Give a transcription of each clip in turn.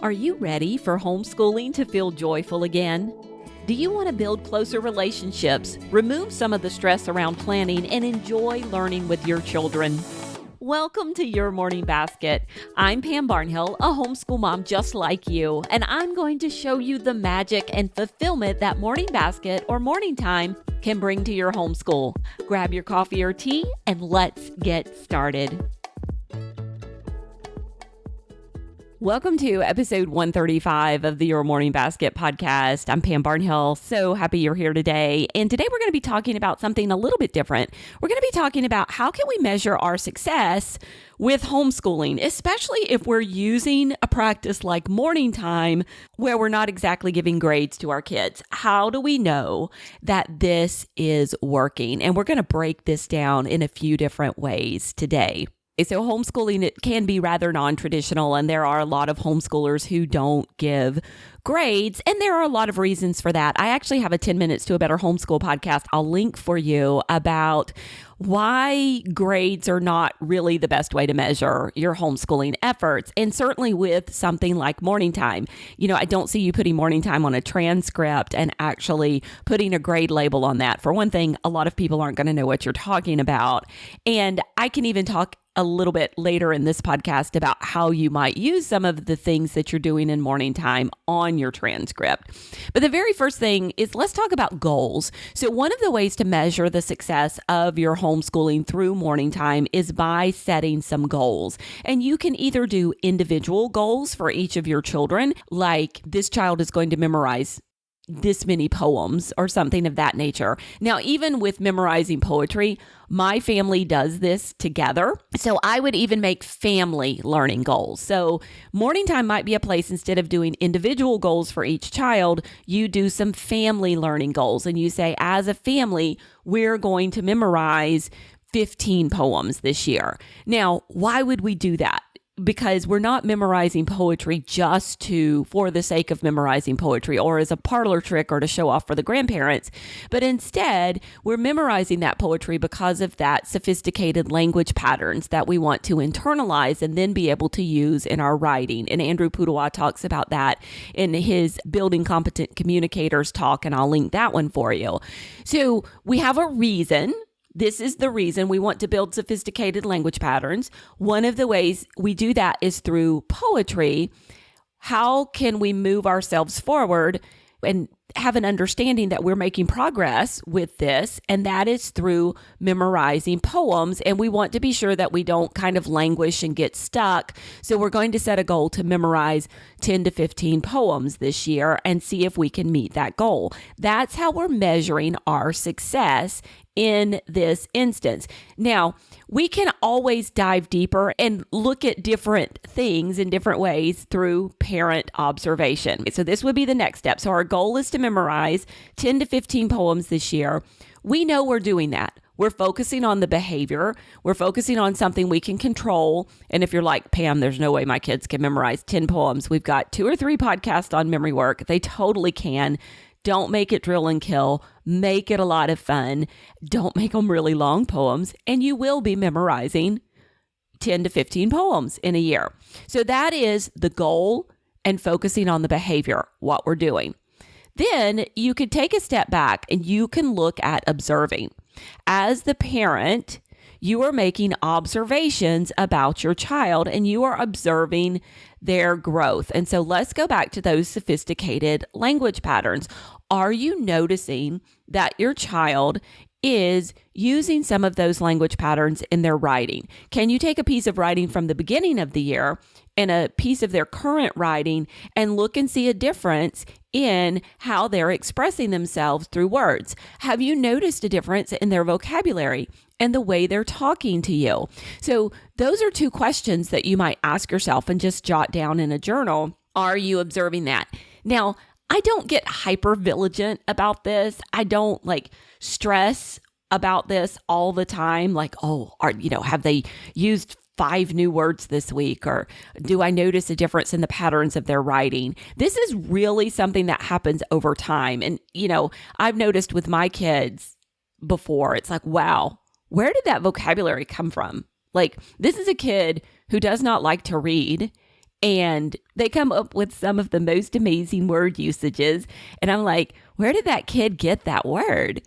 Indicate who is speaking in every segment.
Speaker 1: Are you ready for homeschooling to feel joyful again? Do you want to build closer relationships, remove some of the stress around planning, and enjoy learning with your children? Welcome to Your Morning Basket. I'm Pam Barnhill, a homeschool mom just like you, and I'm going to show you the magic and fulfillment that morning basket or morning time can bring to your homeschool. Grab your coffee or tea, and let's get started. Welcome to episode 135 of the Your Morning Basket podcast. I'm Pam Barnhill. So happy you're here today. And today we're going to be talking about something a little bit different. We're going to be talking about how can we measure our success with homeschooling, especially if we're using a practice like morning time where we're not exactly giving grades to our kids. How do we know that this is working? And we're going to break this down in a few different ways today. So homeschooling, it can be rather non-traditional, and there are a lot of homeschoolers who don't give grades, and there are a lot of reasons for that. I actually have a 10 Minutes to a Better Homeschool podcast I'll link for you about why grades are not really the best way to measure your homeschooling efforts. And certainly with something like morning time, I don't see you putting morning time on a transcript and actually putting a grade label on that. For one thing, a lot of people aren't going to know what you're talking about. And I can even talk a little bit later in this podcast about how you might use some of the things that you're doing in morning time on your transcript. But the very first thing is, let's talk about goals. So one of the ways to measure the success of your homeschooling through morning time is by setting some goals. And you can either do individual goals for each of your children, like this child is going to memorize this many poems or something of that nature. Now, even with memorizing poetry, my family does this together. So I would even make family learning goals. So morning time might be a place, instead of doing individual goals for each child, you do some family learning goals. And you say, as a family, we're going to memorize 15 poems this year. Now, why would we do that? Because we're not memorizing poetry just for the sake of memorizing poetry or as a parlor trick or to show off for the grandparents, but instead we're memorizing that poetry because of that sophisticated language patterns that we want to internalize and then be able to use in our writing. And Andrew Pudewa talks about that in his Building Competent Communicators talk, and I'll link that one for you. So we have a reason. This is the reason we want to build sophisticated language patterns. One of the ways we do that is through poetry. How can we move ourselves forward and have an understanding that we're making progress with this? And that is through memorizing poems. And we want to be sure that we don't kind of languish and get stuck. So we're going to set a goal to memorize 10 to 15 poems this year and see if we can meet that goal. That's how we're measuring our success in this instance. Now, we can always dive deeper and look at different things in different ways through parent observation. So this would be the next step. So our goal is to memorize 10 to 15 poems this year. We know we're doing that. We're focusing on the behavior. We're focusing on something we can control. And if you're like, Pam, there's no way my kids can memorize 10 poems. We've got 2 or 3 podcasts on memory work. They totally can. Don't make it drill and kill. Make it a lot of fun. Don't make them really long poems, and you will be memorizing 10 to 15 poems in a year. So that is the goal, and focusing on the behavior, what we're doing. Then you could take a step back and you can look at observing. As the parent, you are making observations about your child and you are observing their growth. And so let's go back to those sophisticated language patterns. Are you noticing that your child is using some of those language patterns in their writing? Can you take a piece of writing from the beginning of the year and a piece of their current writing and look and see a difference in how they're expressing themselves through words? Have you noticed a difference in their vocabulary and the way they're talking to you? So those are 2 questions that you might ask yourself and just jot down in a journal. Are you observing that? Now, I don't get hyper vigilant about this. I don't stress about this all the time. Have they used 5 new words this week? Or do I notice a difference in the patterns of their writing? This is really something that happens over time. And, I've noticed with my kids before, it's like, wow, where did that vocabulary come from? Like, this is a kid who does not like to read, and they come up with some of the most amazing word usages. And I'm like, where did that kid get that word?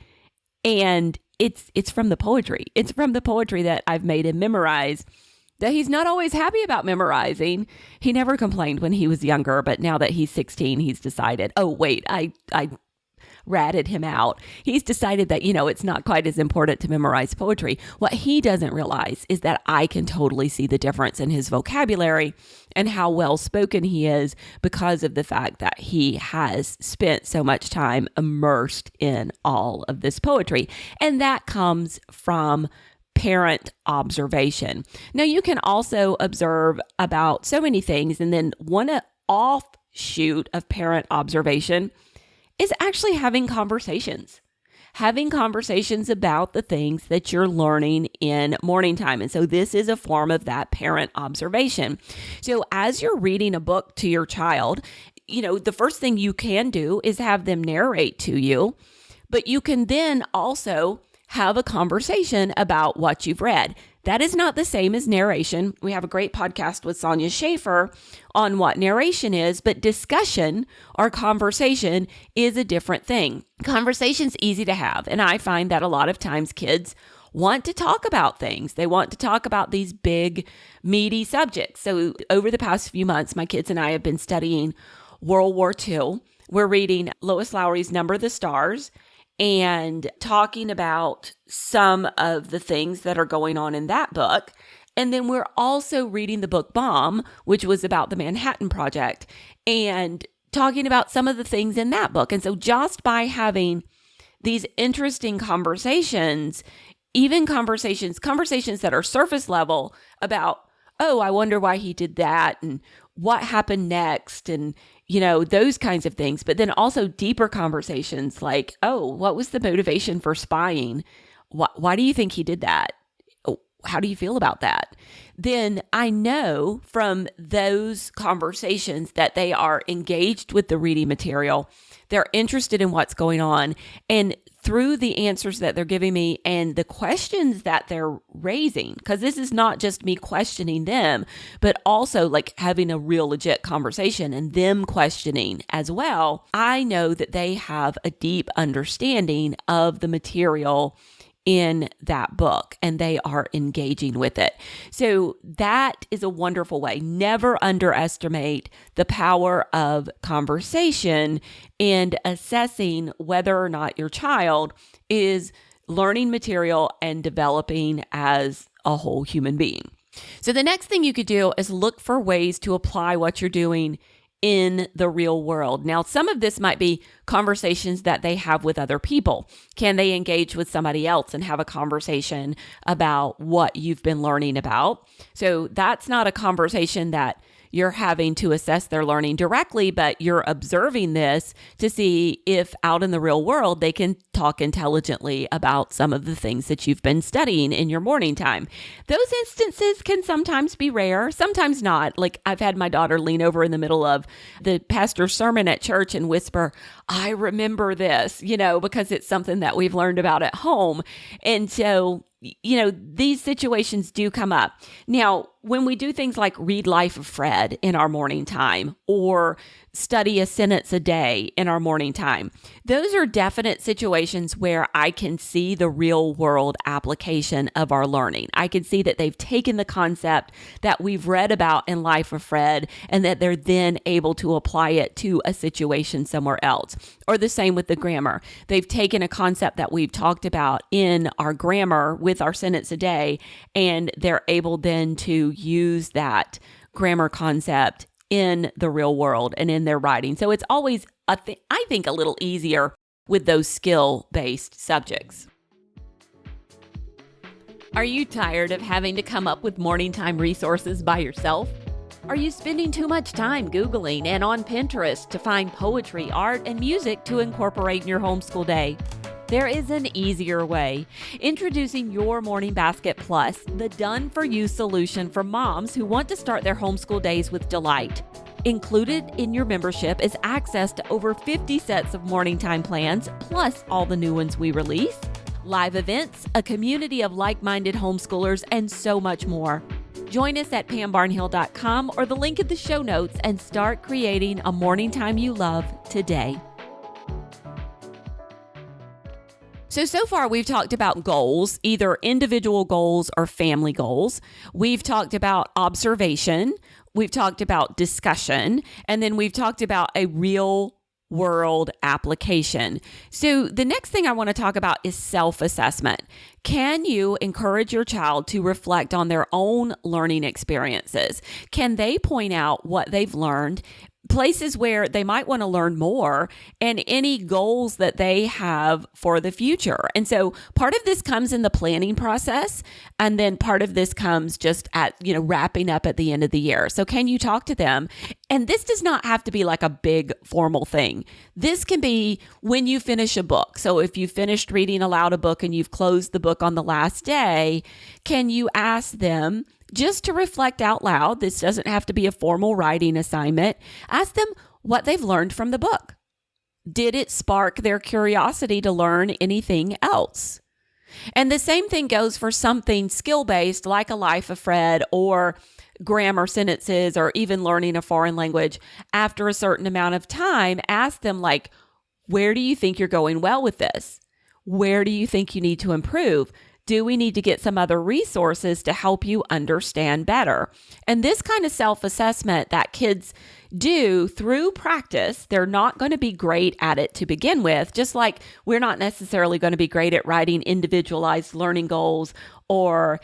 Speaker 1: And it's from the poetry. It's from the poetry that I've made him memorize, that he's not always happy about memorizing. He never complained when he was younger, but now that he's 16, he's decided, oh, wait, I ratted him out. He's decided that, it's not quite as important to memorize poetry. What he doesn't realize is that I can totally see the difference in his vocabulary and how well spoken he is because of the fact that he has spent so much time immersed in all of this poetry. And that comes from parent observation. Now, you can also observe about so many things, and then one offshoot of parent observation is actually having conversations about the things that you're learning in morning time. And so this is a form of that parent observation. So as you're reading a book to your child, the first thing you can do is have them narrate to you, but you can then also have a conversation about what you've read. That is not the same as narration. We have a great podcast with Sonia Schaefer on what narration is, but discussion or conversation is a different thing. Conversation's easy to have, and I find that a lot of times kids want to talk about things. They want to talk about these big, meaty subjects. So over the past few months, my kids and I have been studying World War II. We're reading Lois Lowry's Number of the Stars and talking about some of the things that are going on in that book. And then we're also reading the book Bomb, which was about the Manhattan Project, and talking about some of the things in that book. And so just by having these interesting conversations, even conversations that are surface level about, oh, I wonder why he did that and what happened next, and those kinds of things. But then also deeper conversations like, oh, what was the motivation for spying? Why do you think he did that? How do you feel about that? Then I know from those conversations that they are engaged with the reading material. They're interested in what's going on. And through the answers that they're giving me and the questions that they're raising, because this is not just me questioning them, but also like having a real legit conversation and them questioning as well, I know that they have a deep understanding of the material in that book and they are engaging with it. So that is a wonderful way. Never underestimate the power of conversation in assessing whether or not your child is learning material and developing as a whole human being. So the next thing you could do is look for ways to apply what you're doing in the real world. Now, some of this might be conversations that they have with other people. Can they engage with somebody else and have a conversation about what you've been learning about? So that's not a conversation that you're having to assess their learning directly, but you're observing this to see if out in the real world, they can talk intelligently about some of the things that you've been studying in your morning time. Those instances can sometimes be rare, sometimes not. Like I've had my daughter lean over in the middle of the pastor's sermon at church and whisper, I remember this, because it's something that we've learned about at home. And so, these situations do come up. Now, when we do things like read Life of Fred in our morning time or study a sentence a day in our morning time, those are definite situations where I can see the real world application of our learning. I can see that they've taken the concept that we've read about in Life of Fred and that they're then able to apply it to a situation somewhere else. Or the same with the grammar. They've taken a concept that we've talked about in our grammar with our sentence a day, and they're able then to use that grammar concept in the real world and in their writing. So it's always, I think, a little easier with those skill-based subjects. Are you tired of having to come up with morning time resources by yourself? Are you spending too much time Googling and on Pinterest to find poetry, art, and music to incorporate in your homeschool day? There is an easier way. Introducing Your Morning Basket Plus, the done-for-you solution for moms who want to start their homeschool days with delight. Included in your membership is access to over 50 sets of morning time plans, plus all the new ones we release, live events, a community of like-minded homeschoolers, and so much more. Join us at pambarnhill.com or the link in the show notes and start creating a morning time you love today. So far we've talked about goals, either individual goals or family goals. We've talked about observation. We've talked about discussion. And then we've talked about a real world application. So the next thing I want to talk about is self-assessment. Can you encourage your child to reflect on their own learning experiences? Can they point out what they've learned, places where they might want to learn more, and any goals that they have for the future? And so part of this comes in the planning process, and then part of this comes just at, wrapping up at the end of the year. So can you talk to them? And this does not have to be like a big formal thing. This can be when you finish a book. So if you finished reading aloud a book and you've closed the book on the last day, can you ask them just to reflect out loud? This doesn't have to be a formal writing assignment. Ask them what they've learned from the book. Did it spark their curiosity to learn anything else? And the same thing goes for something skill-based like a Life of Fred or grammar sentences or even learning a foreign language. After a certain amount of time, ask them where do you think you're going well with this? Where do you think you need to improve? Do we need to get some other resources to help you understand better? And this kind of self-assessment that kids do through practice, they're not going to be great at it to begin with, just like we're not necessarily going to be great at writing individualized learning goals or,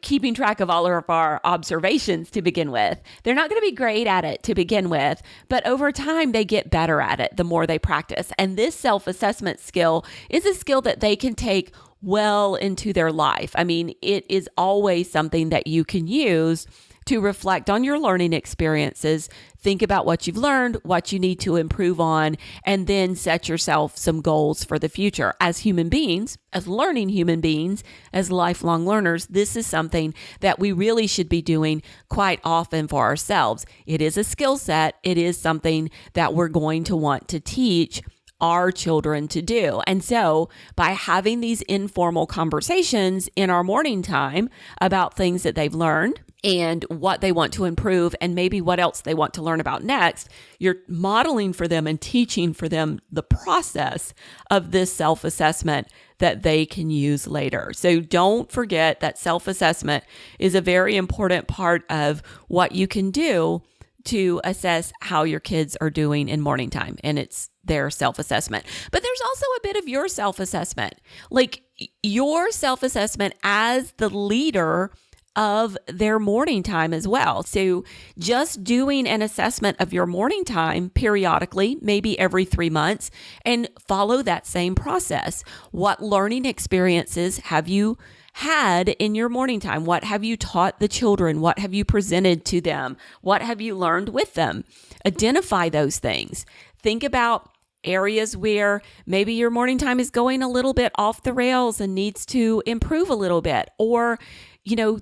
Speaker 1: keeping track of all of our observations to begin with. They're not going to be great at it to begin with, but over time they get better at it the more they practice. And this self-assessment skill is a skill that they can take well into their life. I mean, it is always something that you can use to reflect on your learning experiences, think about what you've learned, what you need to improve on, and then set yourself some goals for the future. As human beings, as learning human beings, as lifelong learners, this is something that we really should be doing quite often for ourselves. It is a skill set. It is something that we're going to want to teach our children to do. And so by having these informal conversations in our morning time about things that they've learned and what they want to improve and maybe what else they want to learn about next, you're modeling for them and teaching for them the process of this self-assessment that they can use later. So don't forget that self-assessment is a very important part of what you can do to assess how your kids are doing in morning time. And it's their self-assessment. But there's also a bit of your self-assessment, like your self-assessment as the leader of their morning time as well. So just doing an assessment of your morning time periodically, maybe every 3 months, and follow that same process. What learning experiences have you had in your morning time? What have you taught the children? What have you presented to them? What have you learned with them? Identify those things. Think about areas where maybe your morning time is going a little bit off the rails and needs to improve a little bit. Or,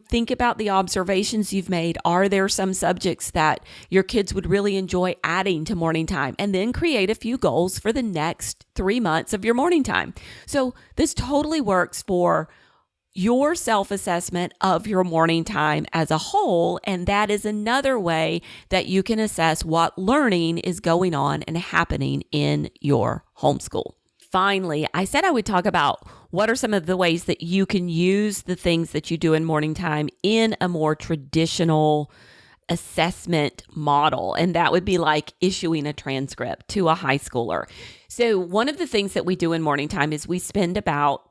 Speaker 1: think about the observations you've made. Are there some subjects that your kids would really enjoy adding to morning time? And then create a few goals for the next 3 months of your morning time. So this totally works for your self-assessment of your morning time as a whole. And that is another way that you can assess what learning is going on and happening in your homeschool. Finally, I said I would talk about what are some of the ways that you can use the things that you do in morning time in a more traditional assessment model. And that would be like issuing a transcript to a high schooler. So one of the things that we do in morning time is we spend about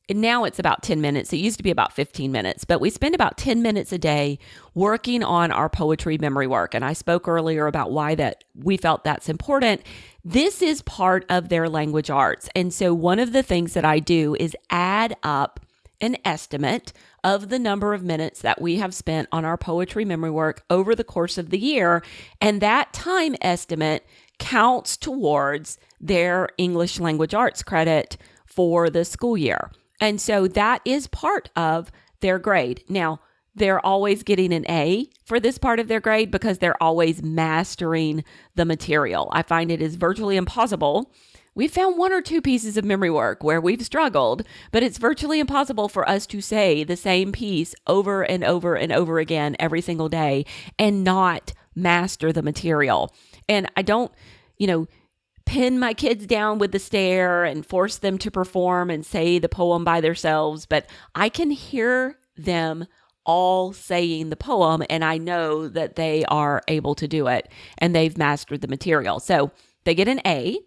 Speaker 1: now it's about 10 minutes. It used to be about 15 minutes, but we spend about 10 minutes a day working on our poetry memory work. And I spoke earlier about why that we felt that's important. This is part of their language arts. And so one of the things that I do is add up an estimate of the number of minutes that we have spent on our poetry memory work over the course of the year. And that time estimate counts towards their English language arts credit for the school year. And so that is part of their grade. Now, they're always getting an A for this part of their grade because they're always mastering the material. I find it is virtually impossible we've found one or two pieces of memory work where we've struggled, but it's virtually impossible for us to say the same piece over and over and over again every single day and not master the material. And I don't, pin my kids down with the stare and force them to perform and say the poem by themselves, but I can hear them all saying the poem, and I know that they are able to do it and they've mastered the material. So they get an A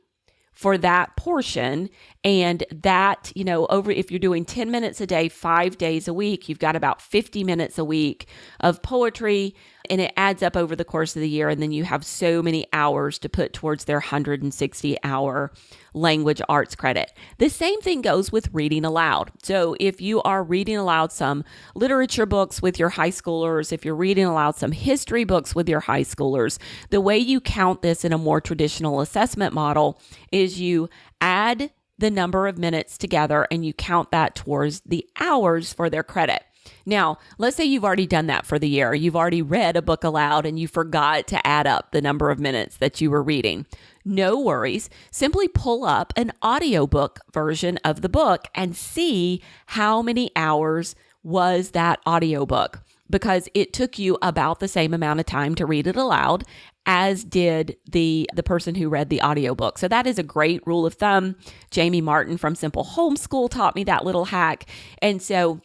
Speaker 1: for that portion. And that, if you're doing 10 minutes a day, 5 days a week, you've got about 50 minutes a week of poetry, and it adds up over the course of the year. And then you have so many hours to put towards their 160-hour language arts credit. The same thing goes with reading aloud. So if you are reading aloud some literature books with your high schoolers, if you're reading aloud some history books with your high schoolers, the way you count this in a more traditional assessment model is you add the number of minutes together and you count that towards the hours for their credit. Now, let's say you've already done that for the year. You've already read a book aloud and you forgot to add up the number of minutes that you were reading. No worries. Simply pull up an audiobook version of the book and see how many hours was that audiobook, because it took you about the same amount of time to read it aloud as did the person who read the audiobook. So that is a great rule of thumb. Jamie Martin from Simple Homeschool taught me that little hack. And so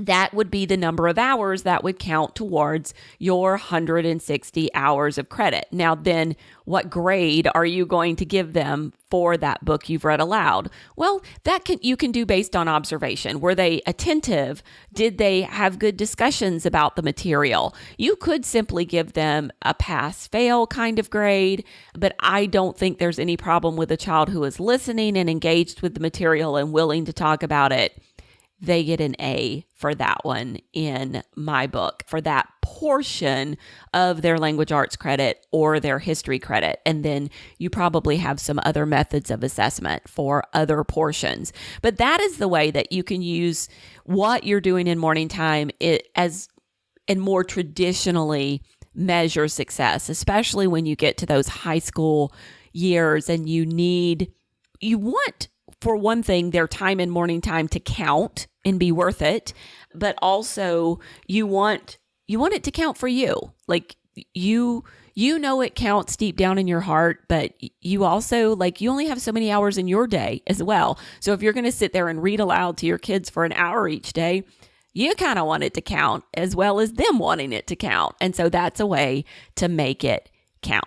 Speaker 1: that would be the number of hours that would count towards your 160 hours of credit. Now, then what grade are you going to give them for that book you've read aloud? Well, you can do based on observation. Were they attentive? Did they have good discussions about the material? You could simply give them a pass-fail kind of grade, but I don't think there's any problem with a child who is listening and engaged with the material and willing to talk about it. They get an A for that one in my book, for that portion of their language arts credit or their history credit. And then you probably have some other methods of assessment for other portions. But that is the way that you can use what you're doing in morning time and more traditionally measure success, especially when you get to those high school years and you want, for one thing, their time in morning time to count and be worth it, but also you want it to count for you. Like you know it counts deep down in your heart, but you also you only have so many hours in your day as well. So if you're going to sit there and read aloud to your kids for an hour each day, you kind of want it to count as well as them wanting it to count. And so that's a way to make it count.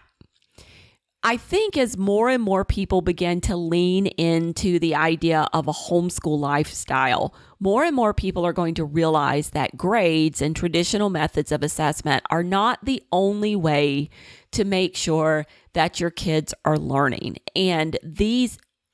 Speaker 1: I think as more and more people begin to lean into the idea of a homeschool lifestyle, more and more people are going to realize that grades and traditional methods of assessment are not the only way to make sure that your kids are learning. And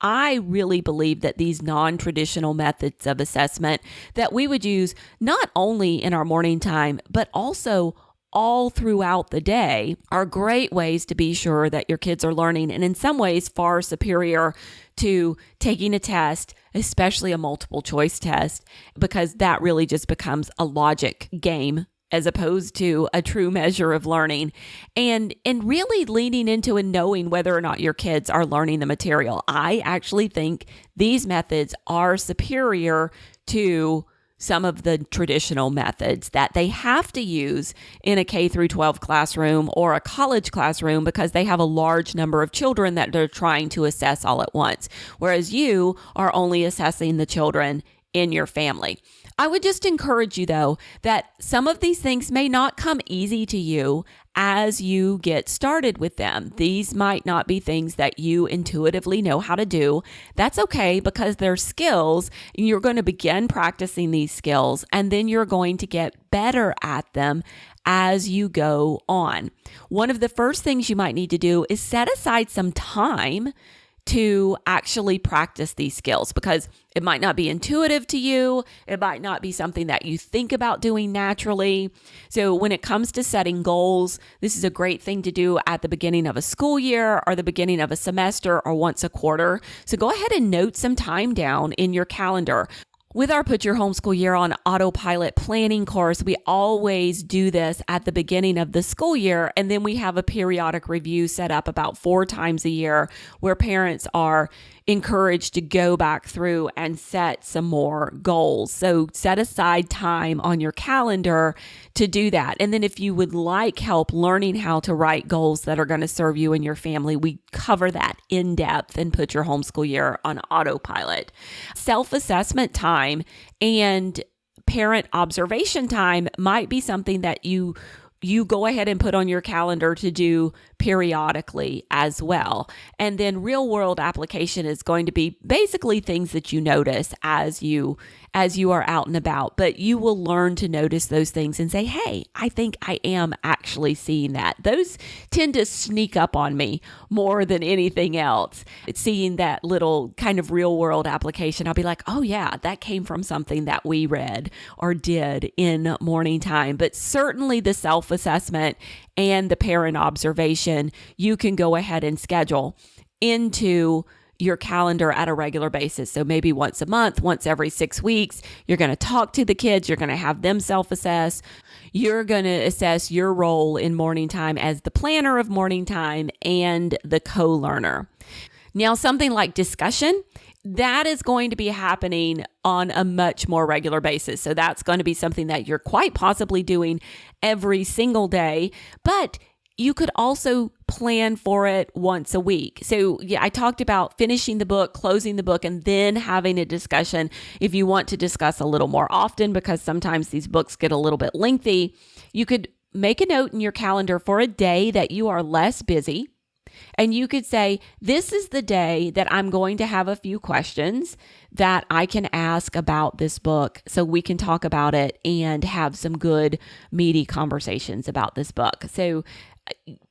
Speaker 1: I really believe that these non-traditional methods of assessment that we would use not only in our morning time, but also all throughout the day are great ways to be sure that your kids are learning, and in some ways far superior to taking a test, especially a multiple choice test, because that really just becomes a logic game as opposed to a true measure of learning, and really leaning into and knowing whether or not your kids are learning the material. I actually think these methods are superior to some of the traditional methods that they have to use in a K through 12 classroom or a college classroom because they have a large number of children that they're trying to assess all at once, whereas you are only assessing the children in your family. I would just encourage you, though, that some of these things may not come easy to you as you get started with them. These might not be things that you intuitively know how to do. That's okay, because they're skills, and you're going to begin practicing these skills, and then you're going to get better at them as you go on. One of the first things you might need to do is set aside some time to actually practice these skills, because it might not be intuitive to you. It might not be something that you think about doing naturally. So when it comes to setting goals, this is a great thing to do at the beginning of a school year or the beginning of a semester or once a quarter. So go ahead and note some time down in your calendar. With our Put Your Homeschool Year on Autopilot planning course, we always do this at the beginning of the school year, and then we have a periodic review set up about 4 times a year where parents are encouraged to go back through and set some more goals. So set aside time on your calendar to do that. And then if you would like help learning how to write goals that are going to serve you and your family, we cover that in depth and Put Your Homeschool Year on Autopilot. Self-assessment time and parent observation time might be something that you go ahead and put on your calendar to do periodically as well. And then real world application is going to be basically things that you notice as you are out and about, but you will learn to notice those things and say, hey, I think I am actually seeing that. Those tend to sneak up on me more than anything else. It's seeing that little kind of real world application. I'll be like, oh yeah, that came from something that we read or did in morning time. But certainly the self-assessment and the parent observation, you can go ahead and schedule into your calendar at a regular basis. So maybe once a month, once every 6 weeks, you're going to talk to the kids. You're going to have them self-assess. You're going to assess your role in morning time as the planner of morning time and the co-learner. Now, something like discussion, that is going to be happening on a much more regular basis. So that's going to be something that you're quite possibly doing every single day, but you could also plan for it once a week. So yeah, I talked about finishing the book, closing the book, and then having a discussion if you want to discuss a little more often, because sometimes these books get a little bit lengthy. You could make a note in your calendar for a day that you are less busy. And you could say, this is the day that I'm going to have a few questions that I can ask about this book so we can talk about it and have some good, meaty conversations about this book. So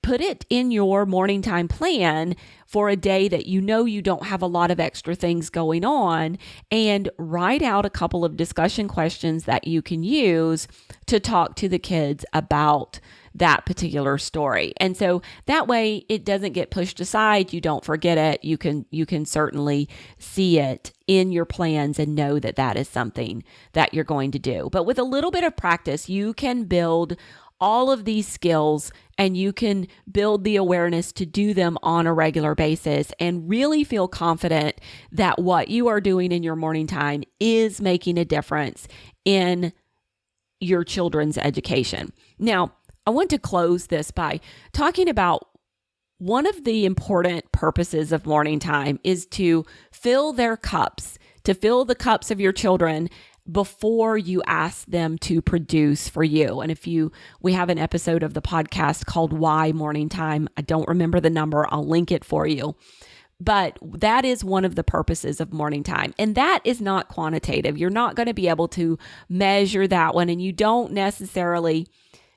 Speaker 1: put it in your morning time plan for a day that you know you don't have a lot of extra things going on, and write out a couple of discussion questions that you can use to talk to the kids about that particular story. And so that way it doesn't get pushed aside. You don't forget it. You can certainly see it in your plans and know that that is something that you're going to do. But with a little bit of practice, you can build all of these skills and you can build the awareness to do them on a regular basis and really feel confident that what you are doing in your morning time is making a difference in your children's education. Now, I want to close this by talking about one of the important purposes of morning time is to fill their cups, to fill the cups of your children before you ask them to produce for you. And we have an episode of the podcast called Why Morning Time. I don't remember the number. I'll link it for you. But that is one of the purposes of morning time. And that is not quantitative. You're not going to be able to measure that one. And you don't necessarily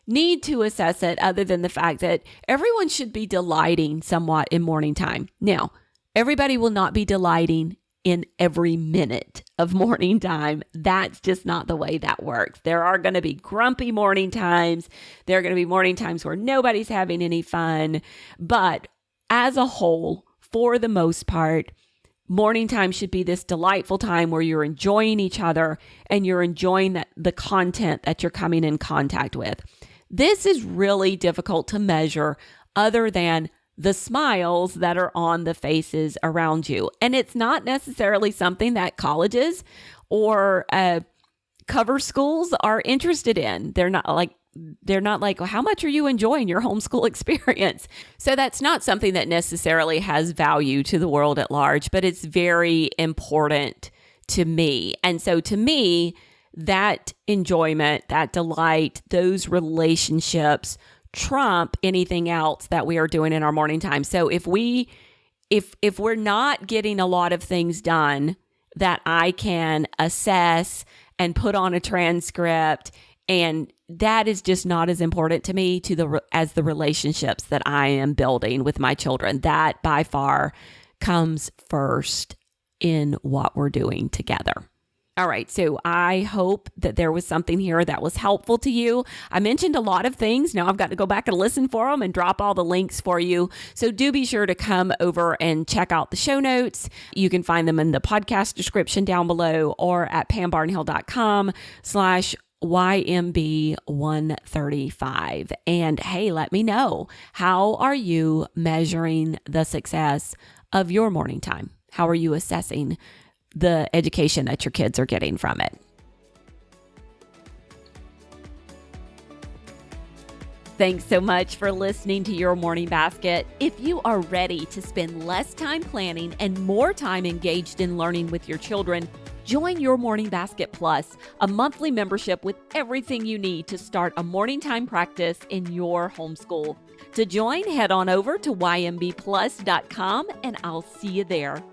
Speaker 1: need to assess it other than the fact that everyone should be delighting somewhat in morning time. Now, everybody will not be delighting in every minute of morning time. That's just not the way that works. There are going to be grumpy morning times. There are going to be morning times where nobody's having any fun. But as a whole, for the most part, morning time should be this delightful time where you're enjoying each other and you're enjoying the content that you're coming in contact with. This is really difficult to measure other than the smiles that are on the faces around you. And it's not necessarily something that colleges or cover schools are interested in. They're not like, well, how much are you enjoying your homeschool experience? So that's not something that necessarily has value to the world at large, but it's very important to me. And so to me, that enjoyment, that delight, those relationships trump anything else that we are doing in our morning time. So if we're not getting a lot of things done that I can assess and put on a transcript, and that is just not as important to me as the relationships that I am building with my children. That by far comes first in what we're doing together. All right, so I hope that there was something here that was helpful to you. I mentioned a lot of things. Now I've got to go back and listen for them and drop all the links for you. So do be sure to come over and check out the show notes. You can find them in the podcast description down below or at pambarnhill.com/YMB135. And hey, let me know, how are you measuring the success of your morning time? How are you assessing the education that your kids are getting from it? Thanks so much for listening to Your Morning Basket. If you are ready to spend less time planning and more time engaged in learning with your children, join Your Morning Basket Plus, a monthly membership with everything you need to start a morning time practice in your homeschool. To join, head on over to ymbplus.com and I'll see you there.